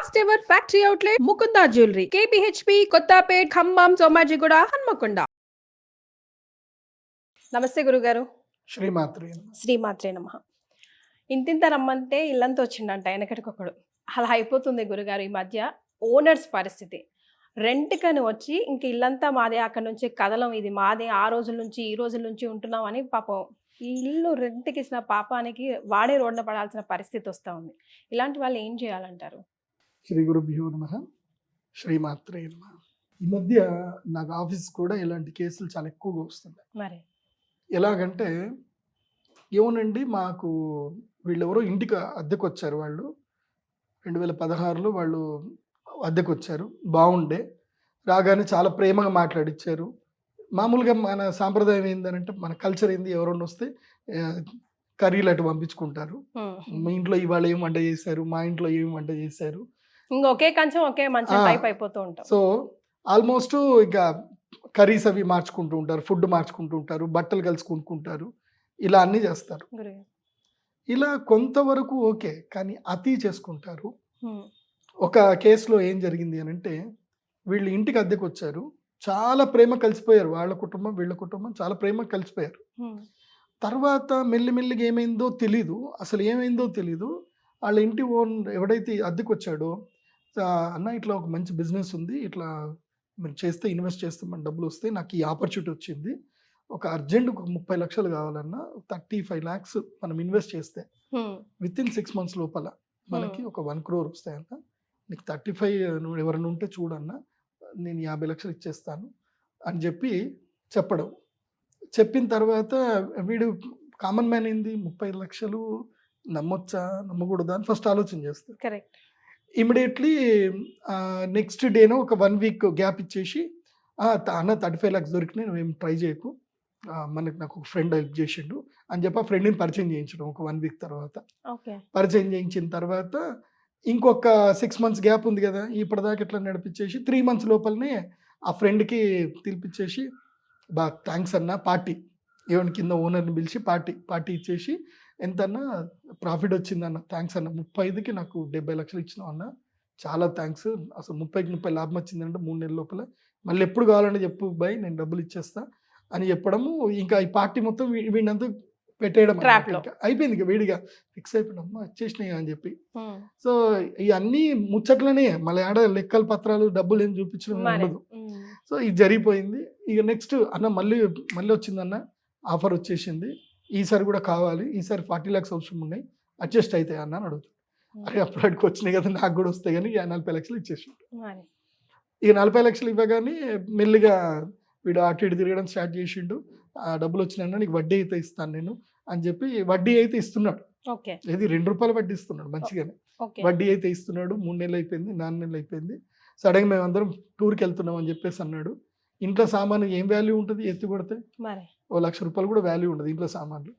First ever factory outlet Mukunda jewellery KPHB Kothapet Khammam Somajiguda Hanamkonda. నమస్తే గురుగారు. శ్రీమాత్రే నమః. ఇంతింత రమ్మంటే ఇల్లంతా వచ్చిండంట వెనకటికొకడు. అలా అయిపోతుంది గురుగారు ఈ మధ్య ఓనర్స్ పరిస్థితి. రెంట్కని వచ్చి ఇంక ఇల్లంతా మాదే, అక్కడ నుంచి కదలం, ఇది మాదే, ఆ రోజుల నుంచి ఈ రోజుల నుంచి ఉంటున్నాం అని పాపం ఈ ఇల్లు రెంట్కి ఇచ్చిన పాపానికి వాడే రోడ్న పడాల్సిన పరిస్థితి వస్తూ ఉంది. ఇలాంటి వాళ్ళు ఏం చేయాలంటారు? శ్రీ గురుభ్యో నమః. శ్రీమాత్రే నమః. ఈ మధ్య నాకు ఆఫీస్ కూడా ఇలాంటి కేసులు చాలా ఎక్కువగా వస్తున్నాయి. మరి ఎలాగంటే ఏమోనండి, మాకు వీళ్ళెవరో ఇంటికి అద్దెకు వచ్చారు. వాళ్ళు 2016లో వాళ్ళు అద్దెకు వచ్చారు. బాగుండే, రాగానే చాలా ప్రేమగా మాట్లాడిచ్చారు. మామూలుగా మన సాంప్రదాయం ఏంటంటే, మన కల్చర్ ఏంది, ఎవరన్నా వస్తే కర్రీలు అటు పంపించుకుంటారు. మీ ఇంట్లో ఇవాళ ఏం వంట చేశారు, మా ఇంట్లో ఏం వంట చేశారు, ఒకే కంచం ఒకే మంచం టైప్ అయిపోతూ ఉంటాం. సో ఆల్మోస్ట్ ఇక కర్రీస్ అవి మార్చుకుంటూ ఉంటారు, ఫుడ్ మార్చుకుంటూ ఉంటారు, బట్టలు కలిసి కొనుక్కుంటారు, ఇలా అన్నీ చేస్తారు. ఇలా కొంతవరకు ఓకే, కానీ అతి చేసుకుంటారు. ఒక కేసులో ఏం జరిగింది అని అంటే, వీళ్ళు ఇంటికి అద్దెకు వచ్చారు, చాలా ప్రేమ కలిసిపోయారు. వాళ్ళ కుటుంబం వీళ్ళ కుటుంబం చాలా ప్రేమ కలిసిపోయారు. తర్వాత మెల్లిమెల్లిగా ఏమైందో తెలీదు, అసలు ఏమైందో తెలీదు. వాళ్ళ ఇంటి ఓన్ ఎవడైతే అద్దెకు వచ్చాడో, అన్న ఇట్లా ఒక మంచి బిజినెస్ ఉంది, ఇట్లా మీరు చేస్తే ఇన్వెస్ట్ చేస్తే మన డబ్బులు వస్తాయి, నాకు ఈ ఆపర్చునిటీ వచ్చింది, ఒక అర్జెంట్ ఒక 30 లక్షలు కావాలన్నా 35 lakhs మనం ఇన్వెస్ట్ చేస్తే విత్ ఇన్ 6 months లోపల మనకి ఒక 1 crore వస్తాయంట. నీకు 35 ఎవరైనా ఉంటే చూడన్నా, నేను 50 లక్షలు ఇచ్చేస్తాను అని చెప్పడం. చెప్పిన తర్వాత వీడు కామన్ మ్యాన్ ఏంది, 30 లక్షలు నమ్మొచ్చా నమ్మకూడదా అని ఫస్ట్ ఆలోచన చేస్తాడు. కరెక్ట్. ఇమీడియట్లీ నెక్స్ట్ డేనో ఒక 1 week గ్యాప్ ఇచ్చేసి, అన్న 35 lakhs దొరికినాయి, నువ్వేం ట్రై చేయకు, నాకు ఒక ఫ్రెండ్ హెల్ప్ చేసిండు అని చెప్పి ఆ ఫ్రెండ్ని పరిచయం చేయించడం. ఒక 1 week తర్వాత పరిచయం చేయించిన తర్వాత ఇంకొక 6 months గ్యాప్ ఉంది కదా, ఇప్పటిదాకా ఇట్లా నడిపించేసి 3 months లోపలనే ఆ ఫ్రెండ్కి పిలిపించేసి, బాగా థ్యాంక్స్ అన్న, పార్టీ ఏమైనా కింద ఓనర్ని పిలిచి పార్టీ ఇచ్చేసి, ఎంతన్నా ప్రాఫిట్ వచ్చిందన్న, థ్యాంక్స్ అన్న, 35కి నాకు 70 లక్షలు ఇచ్చినావు అన్న, చాలా థ్యాంక్స్, అసలు 30కి 30 లాభం వచ్చిందంటే 3 నెలల లోపల, మళ్ళీ ఎప్పుడు కావాలంటే చెప్పు బాయ్, నేను డబ్బులు ఇచ్చేస్తా అని చెప్పడము. ఇంకా ఈ పార్టీ మొత్తం వీడినంతా పెట్టేయడం అయిపోయింది. ఇక వీడిగా ఫిక్స్ అయిపోయినా, అమ్మ వచ్చేసినాయి అని చెప్పి. సో ఇవన్నీ ముచ్చట్లనే, మళ్ళీ ఆడ లెక్కల పత్రాలు డబ్బులు ఏం చూపించడం ఉండదు. సో ఇది జరిగిపోయింది. ఇక నెక్స్ట్ అన్న మళ్ళీ వచ్చిందన్న, ఆఫర్ వచ్చేసింది, ఈసారి కూడా కావాలి, ఈసారి 40 lakhs అవసరం ఉన్నాయి, అడ్జస్ట్ అవుతాయి అన్న అని అడుగుతాడు. అరే అప్పటికి వచ్చినాయి కదా, నాకు కూడా వస్తాయి కానీ 40 లక్షలు ఇచ్చేసి. ఇక 40 లక్షలు ఇవ్వగానే మెల్లిగా వీడు అటు ఇటు తిరగడం స్టార్ట్ చేసిండు. ఆ డబ్బులు వచ్చినా నీకు వడ్డీ అయితే ఇస్తాను నేను అని చెప్పి వడ్డీ అయితే ఇస్తున్నాడు. ఇది 2 రూపాయలు వడ్డీ ఇస్తున్నాడు మంచిగానే. వడ్డీ అయితే ఇస్తున్నాడు. 3 నెలలు అయిపోయింది, 4 నెలలు అయిపోయింది. సడన్గా మేమందరం టూర్కి వెళ్తున్నాం అని చెప్పేసి అన్నాడు. ఇంట్లో సామాను ఏం వాల్యూ ఉంటుంది, ఎత్తి కొడితే 1,00,000 రూపాయలు కూడా వాల్యూ ఉండదు ఇంట్లో సామాన్లు.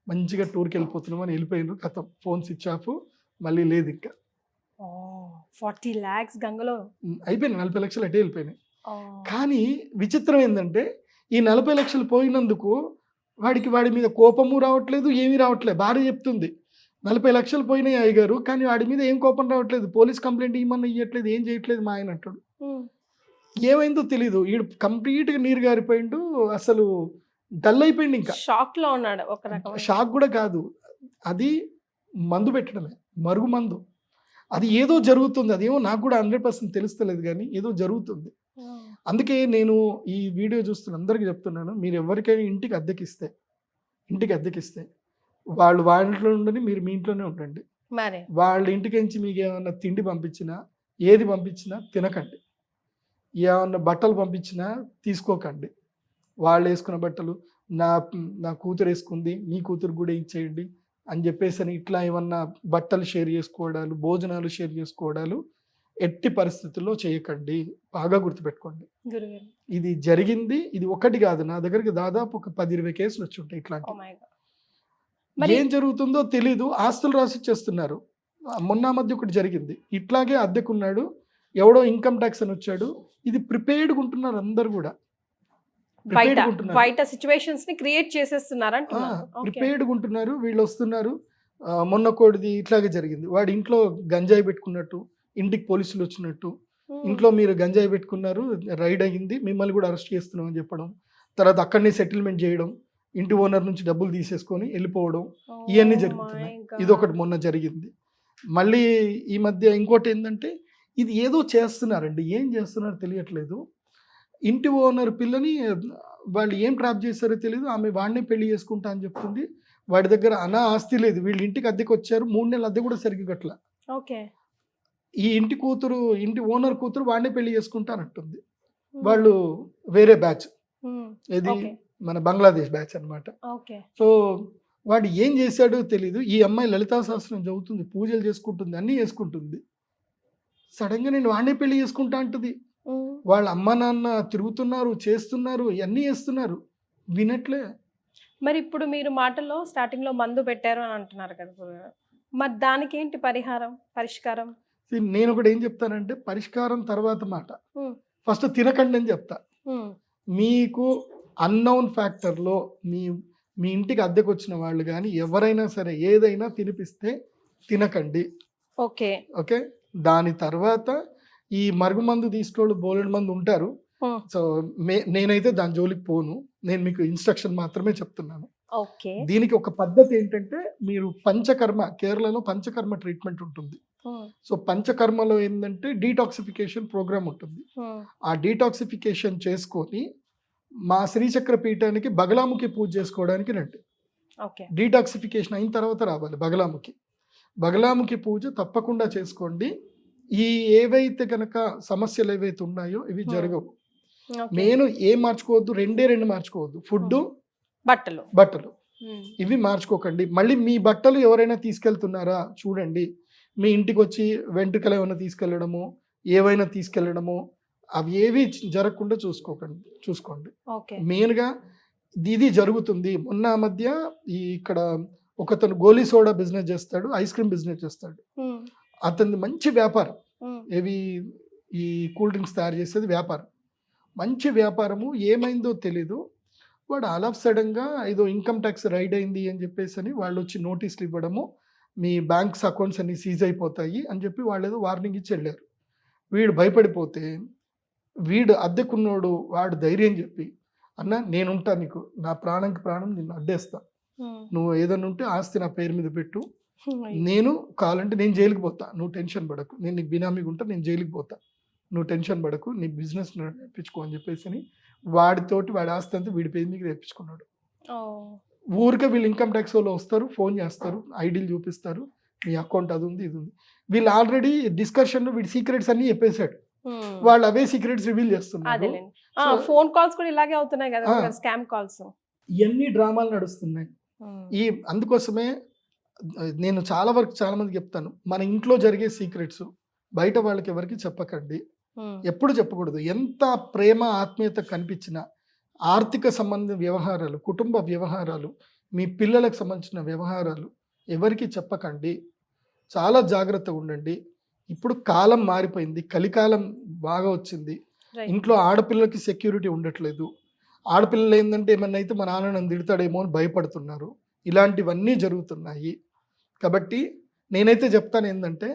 మంచిగా టూర్కి వెళ్ళిపోతున్నాం అని వెళ్ళిపోయినారు. కథం, ఫోన్ స్విచ్ ఆఫ్, మళ్ళీ లేదు. ఇంకా 40 lakhs గంగలో అయిపోయినాయి. 40 లక్షలు అటే వెళ్ళిపోయినాయి. కానీ విచిత్రం ఏంటంటే, ఈ 40 లక్షలు పోయినందుకు వాడి మీద కోపము రావట్లేదు, ఏమీ రావట్లేదు. భార్య చెప్తుంది 40 లక్షలు పోయినాయి అయ్యగారు, కానీ వాడి మీద ఏం కోపం రావట్లేదు, పోలీస్ కంప్లైంట్ ఇవ్వమన్నా ఇవ్వట్లేదు, ఏం చేయట్లేదు మా ఆయన అంటాడు. ఏమైందో తెలీదు, వీడు కంప్లీట్గా నీరు గారిపోయిండు, అసలు డల్ అయిపోయింది. ఇంకా షాక్ లో ఉన్నాడు. ఒక రకం షాక్ కూడా కాదు, అది మందు పెట్టడమే, మరుగు మందు. అది ఏదో జరుగుతుంది, అదేమో నాకు కూడా 100% తెలుస్తలేదు, కానీ ఏదో జరుగుతుంది. అందుకే నేను ఈ వీడియో చూస్తున్న అందరికీ చెప్తున్నాను, మీరు ఎవరికైనా ఇంటికి అద్దెకిస్తే వాళ్ళు వాళ్ళ ఇంట్లో ఉండని, మీరు మీ ఇంట్లోనే ఉండండి. వాళ్ళ ఇంటికి నుంచి మీకు ఏమన్నా తిండి పంపించినా, ఏది పంపించినా తినకండి. ఏమన్నా బట్టలు పంపించినా తీసుకోకండి. వాళ్ళు వేసుకున్న బట్టలు నా కూతురు వేసుకుంది, మీ కూతురు కూడా ఇచ్చేయండి అని చెప్పేసి ఇట్లా ఏమన్నా బట్టలు షేర్ చేసుకోవడాలు, భోజనాలు షేర్ చేసుకోవడాలు ఎట్టి పరిస్థితుల్లో చేయకండి. బాగా గుర్తుపెట్టుకోండి. ఇది జరిగింది, ఇది ఒకటి కాదు, నా దగ్గరికి దాదాపు ఒక 10-20 కేసులు వచ్చి ఉంటాయి ఇట్లాంటి. ఏం జరుగుతుందో తెలీదు, ఆస్తులు రాసిచ్చేస్తున్నారు. మొన్న మధ్య ఒకటి జరిగింది, ఇట్లాగే అద్దెకున్నాడు, ఎవడో ఇన్కమ్ ట్యాక్స్ అని వచ్చాడు. ఇది ప్రిపేర్డ్గా ఉంటున్నారు అందరు కూడా, బయట సిచ్యువేషన్స్ ని క్రియేట్ చేసేస్తున్నారు, ప్రిపేర్డ్గా ఉంటున్నారు. వీళ్ళు వస్తున్నారు. మొన్న కోడిది ఇట్లాగే జరిగింది, వాడి ఇంట్లో గంజాయి పెట్టుకున్నట్టు, ఇంటికి పోలీసులు వచ్చినట్టు, ఇంట్లో మీరు గంజాయి పెట్టుకున్నారు, రైడ్ అయ్యింది, మిమ్మల్ని కూడా అరెస్ట్ చేస్తున్నాం అని చెప్పడం, తర్వాత అక్కడనే సెటిల్మెంట్ చేయడం, ఇంటి ఓనర్ నుంచి డబ్బులు తీసేసుకొని వెళ్ళిపోవడం, ఇవన్నీ జరుగుతున్నాయి. ఇది ఒకటి మొన్న జరిగింది. మళ్ళీ ఈ మధ్య ఇంకోటి ఏంటంటే ఇది ఏదో చేస్తున్నారండి, ఏం చేస్తున్నారో తెలియట్లేదు. ఇంటి ఓనర్ పిల్లని వాళ్ళు ఏం ట్రాప్ చేస్తారో తెలియదు, ఆమె వాడినే పెళ్లి చేసుకుంటా అని చెప్తుంది. వాడి దగ్గర ఆస్తి లేదు, వీళ్ళు ఇంటికి అద్దెకి వచ్చారు, 3 నెలలు అద్దె కూడా సరిగ్గా గట్ల. ఓకే. ఈ ఇంటి ఓనర్ కూతురు వాడినే పెళ్లి చేసుకుంటానంటుంది. వాళ్ళు వేరే బ్యాచ్, ఇది మన బంగ్లాదేశ్ బ్యాచ్ అనమాట. సో వాడు ఏం చేశాడో తెలీదు. ఈ అమ్మాయి లలితా సహస్రం చదువుతుంది, పూజలు చేసుకుంటుంది, అన్నీ చేసుకుంటుంది. సడన్గా నేను వాడినే పెళ్లి చేసుకుంటా అంటుంది. వాళ్ళ అమ్మ నాన్న తిరుగుతున్నారు, చేస్తున్నారు, ఇవన్నీ చేస్తున్నారు, వినట్లే. మరి ఇప్పుడు మీరు మాటల్లో స్టార్టింగ్ లో మందు పెట్టారు అని అంటున్నారు కదా గురుగారు, మరి దానికి ఏంటి పరిష్కారం? నేను ఒకటి ఏం చెప్తానంటే, పరిష్కారం తర్వాత మాట, ఫస్ట్ తినకండి అని చెప్తా. మీకు అన్నౌన్ ఫ్యాక్టర్లో మీ ఇంటికి అద్దెకు వచ్చిన వాళ్ళు కానీ ఎవరైనా సరే ఏదైనా తినిపిస్తే తినకండి. ఓకే. ఓకే. దాని తర్వాత ఈ మరుగుమందు తీసుకోళ్ళు బోలెడు మంది ఉంటారు. సో నేనైతే దాని జోలికి పోను, నేను మీకు ఇన్స్ట్రక్షన్ మాత్రమే చెప్తున్నాను. దీనికి ఒక పద్ధతి ఏంటంటే, మీరు పంచకర్మ, కేరళలో పంచకర్మ ట్రీట్మెంట్ ఉంటుంది. సో పంచకర్మలో ఏంటంటే డీటాక్సిఫికేషన్ ప్రోగ్రామ్ ఉంటుంది. ఆ డీటాక్సిఫికేషన్ చేసుకొని మా శ్రీచక్ర పీఠానికి బగలాముఖి పూజ చేసుకోవడానికి రండి. డీటాక్సిఫికేషన్ అయిన తర్వాత రావాలి బగలాముఖి పూజ తప్పకుండా చేసుకోండి. ఈ ఏవైతే కనుక సమస్యలు ఏవైతే ఉన్నాయో ఇవి జరగవు. నేను ఏం మార్చుకోవద్దు, రెండు మార్చుకోవద్దు, ఫుడ్, బట్టలు ఇవి మార్చుకోకండి. మళ్ళీ మీ బట్టలు ఎవరైనా తీసుకెళ్తున్నారా చూడండి. మీ ఇంటికి వచ్చి వెంట్రుకలు ఏమైనా తీసుకెళ్ళడము, ఏవైనా తీసుకెళ్ళడము, అవి ఏవి జరగకుండా చూసుకోండి. మెయిన్గా ఇది జరుగుతుంది. మొన్న మధ్య ఇక్కడ ఒకతను గోలీ సోడా బిజినెస్ చేస్తాడు, ఐస్ క్రీమ్ బిజినెస్ చేస్తాడు. అతని మంచి వ్యాపారం, ఈ కూల్ డ్రింక్స్ తయారు చేసేది వ్యాపారం, మంచి వ్యాపారము. ఏమైందో తెలీదు, వాడు ఆల్ ఆఫ్ సడన్గా ఏదో ఇన్కమ్ ట్యాక్స్ రైడ్ అయింది అని చెప్పేసి అని వాళ్ళు వచ్చి నోటీసులు ఇవ్వడము, మీ బ్యాంక్స్ అకౌంట్స్ అన్ని సీజ్ అయిపోతాయి అని చెప్పి వాళ్ళు ఏదో వార్నింగ్ ఇచ్చి వెళ్ళారు. వీడు భయపడిపోతే, వీడు అద్దెకున్నోడు వాడు ధైర్యం చెప్పి, అన్న నేనుంటా, నీకు నా ప్రాణంకి ప్రాణం, నిన్ను అడ్డేస్తా, నువ్వు ఏదన్నా ఉంటే ఆస్తి నా పేరు మీద పెట్టు, నేను కావాలంటే నేను జైలుకి పోతా, నువ్వు టెన్షన్ పడకు, నేను నీకు బినామీగా ఉంటా, నేను జైలుకి పోతా, నువ్వు టెన్షన్ పడకు, నీ బిజినెస్ నేర్పించుకో అని చెప్పేసి అని వాడి ఆస్తి అంతా వీడి పేరు మీద నేర్పించుకున్నాడు. ఊరికే వీళ్ళు ఇన్కమ్ ట్యాక్స్ వాళ్ళు వస్తారు, ఫోన్ చేస్తారు, ఐడీలు చూపిస్తారు, మీ అకౌంట్ అది ఉంది ఇది ఉంది. వీళ్ళు ఆల్రెడీ డిస్కషన్లో వీడి సీక్రెట్స్ అన్ని చెప్పేశాడు, వాళ్ళు అవే సీక్రెట్స్ రివీల్ చేస్తున్నారు. ఫోన్ కాల్స్ కూడా ఇలాగే అవుతున్నాయి కదా, స్కామ్ కాల్స్, ఇవన్నీ డ్రామాలు నడుస్తున్నాయి. అందుకోసమే నేను చాలా మందికి చెప్తాను, మన ఇంట్లో జరిగే సీక్రెట్స్ బయట వాళ్ళకి ఎవరికి చెప్పకండి, ఎప్పుడు చెప్పకూడదు. ఎంత ప్రేమ ఆత్మీయత కనిపించినా ఆర్థిక సంబంధ వ్యవహారాలు, కుటుంబ వ్యవహారాలు, మీ పిల్లలకు సంబంధించిన వ్యవహారాలు ఎవరికి చెప్పకండి. చాలా జాగ్రత్తగా ఉండండి. ఇప్పుడు కాలం మారిపోయింది, కలికాలం బాగా వచ్చింది. ఇంట్లో ఆడపిల్లలకి సెక్యూరిటీ ఉండట్లేదు. ఆడపిల్లలు ఏంటంటే ఏమన్నా అయితే మా నాన్న నన్ను తిడతాడేమో అని భయపడుతున్నారు. ఇలాంటివన్నీ జరుగుతున్నాయి. కాబట్టి నేనైతే చెప్తాను ఏంటంటే,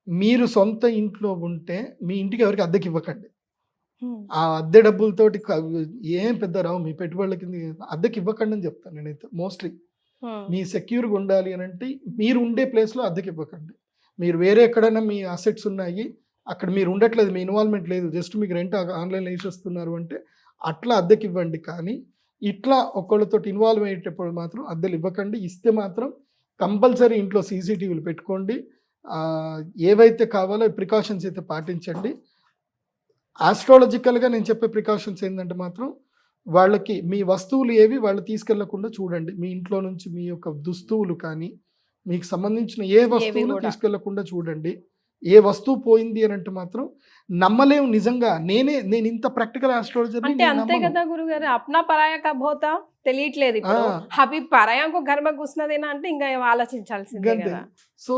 మీరు సొంత ఇంట్లో ఉంటే మీ ఇంటికి ఎవరికి అద్దెకి ఇవ్వకండి. ఆ అద్దె డబ్బులతోటి ఏం పెద్ద రావు, మీ పెట్టుబడులకి అద్దెకి ఇవ్వకండి అని చెప్తాను నేనైతే. మోస్ట్లీ మీ సెక్యూర్గా ఉండాలి అని అంటే మీరు ఉండే ప్లేస్లో అద్దెకి ఇవ్వకండి. మీరు వేరే ఎక్కడైనా మీ అసెట్స్ ఉన్నాయి, అక్కడ మీరు ఉండట్లేదు, మీ ఇన్వాల్వ్మెంట్ లేదు, జస్ట్ మీకు రెంట్ ఆన్లైన్లో వేసేస్తున్నారు అంటే అట్లా అద్దెకి ఇవ్వండి. కానీ ఇట్లా ఒకళ్ళతో ఇన్వాల్వ్ అయ్యేటప్పుడు మాత్రం అద్దెలు ఇవ్వకండి. ఇస్తే మాత్రం కంపల్సరీ ఇంట్లో సీసీటీవీలు పెట్టుకోండి. ఏవైతే కావాలో ప్రికాషన్స్ అయితే పాటించండి. ఆస్ట్రాలజికల్గా నేను చెప్పే ప్రికాషన్స్ ఏంటంటే మాత్రం, వాళ్ళకి మీ వస్తువులు ఏవి వాళ్ళు తీసుకెళ్లకుండా చూడండి. మీ ఇంట్లో నుంచి మీ యొక్క దుస్తువులు కానీ, మీకు సంబంధించిన ఏ వస్తువులు తీసుకెళ్లకుండా చూడండి. ఏ వస్తువు పోయింది అని అంటే మాత్రం నమ్మలేము. నిజంగా నేను ఇంత ప్రాక్టికల్ ఆస్ట్రాలజర్ అంటే అంతే కదా గురుగారు, అప్నా పరాయా కా భోతా తెలియట్లేదు. హబీ పరాయాంకో ఘర్మ కూర్చున్నదేనా అంటే ఇంకా ఆలోచించాల్సిందే కదా. సో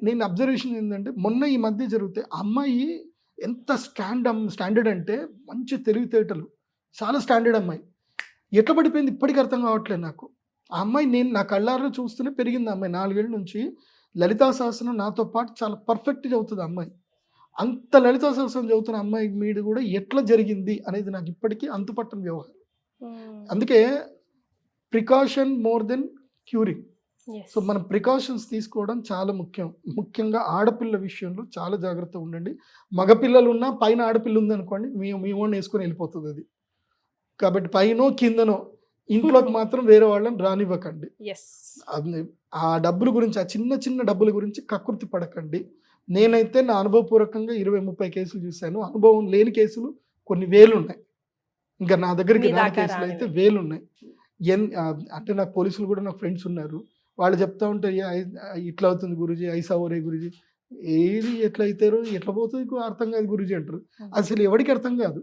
నేను అబ్జర్వేషన్ ఏంటంటే, మొన్న ఈ మధ్య జరిగితే అమ్మాయి ఎంత స్టాండర్డ్ అంటే మంచి తెలివితేటలు, చాలా స్టాండర్డ్ అమ్మాయి. ఎట్లా పడిపోయింది ఇప్పటికీ అర్థం కావట్లేదు నాకు. ఆ అమ్మాయి నేను నా కళ్ళారా చూస్తూనే పెరిగింది. అమ్మాయి 4 ఏళ్ళ నుంచి లలితా సహస్రం నాతో పాటు చాలా పర్ఫెక్ట్గా అవుతుంది అమ్మాయి. అంత లలితా సహస్రం చదువుతున్న అమ్మాయి మీద కూడా ఎట్లా జరిగింది అనేది నాకు ఇప్పటికీ అంతుపట్టని వ్యవహారం. అందుకే precaution more than curing. So మనం ప్రికాషన్స్ తీసుకోవడం చాలా ముఖ్యం. ముఖ్యంగా ఆడపిల్ల విషయంలో చాలా జాగ్రత్త ఉండండి. మగపిల్లలు ఉన్నా పైన ఆడపిల్ల ఉందనుకోండి, మీ ఓన్ వేసుకొని వెళ్ళిపోతుంది అది. కాబట్టి పైనో కిందనో ఇంట్లోకి మాత్రం వేరే వాళ్ళని రానివ్వకండి. ఆ డబ్బుల గురించి, ఆ చిన్న చిన్న డబ్బుల గురించి కకృతి పడకండి. నేనైతే నా అనుభవపూర్వకంగా 20-30 కేసులు చూశాను. అనుభవం లేని కేసులు కొన్ని వేలు ఉన్నాయి. ఇంకా నా దగ్గరికి రాని కేసులు అయితే వేలు ఉన్నాయి. అంటే నాకు పోలీసులు కూడా నాకు ఫ్రెండ్స్ ఉన్నారు. వాళ్ళు చెప్తా ఉంటే ఇట్లా అవుతుంది గురూజీ, ఐసా ఓరే గురూజీ, ఏది ఎట్లా అవుతారో ఎట్లా పోతుంది అర్థం కాదు గురూజీ అంటారు. అసలు ఎవరికి అర్థం కాదు.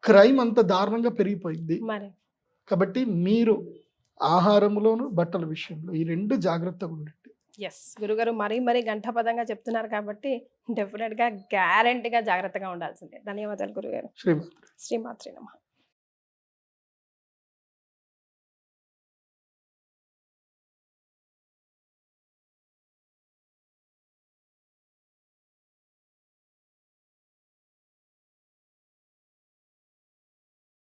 క్రైమ్ అంత దారుణంగా పెరిగిపోయింది. కాబట్టి మీరు ఆహారంలోను బట్టల విషయంలో ఈ 2 జాగ్రత్తగా ఉండండి. గురుగారు మరీ గంటపదంగా చెప్తున్నారు కాబట్టి డెఫినెట్గా గ్యారెంటీగా జాగ్రత్తగా ఉండాల్సిందే. ధన్యవాదాలు గురుగారు. శ్రీమాత్రే. శ్రీమాత్రే నమః.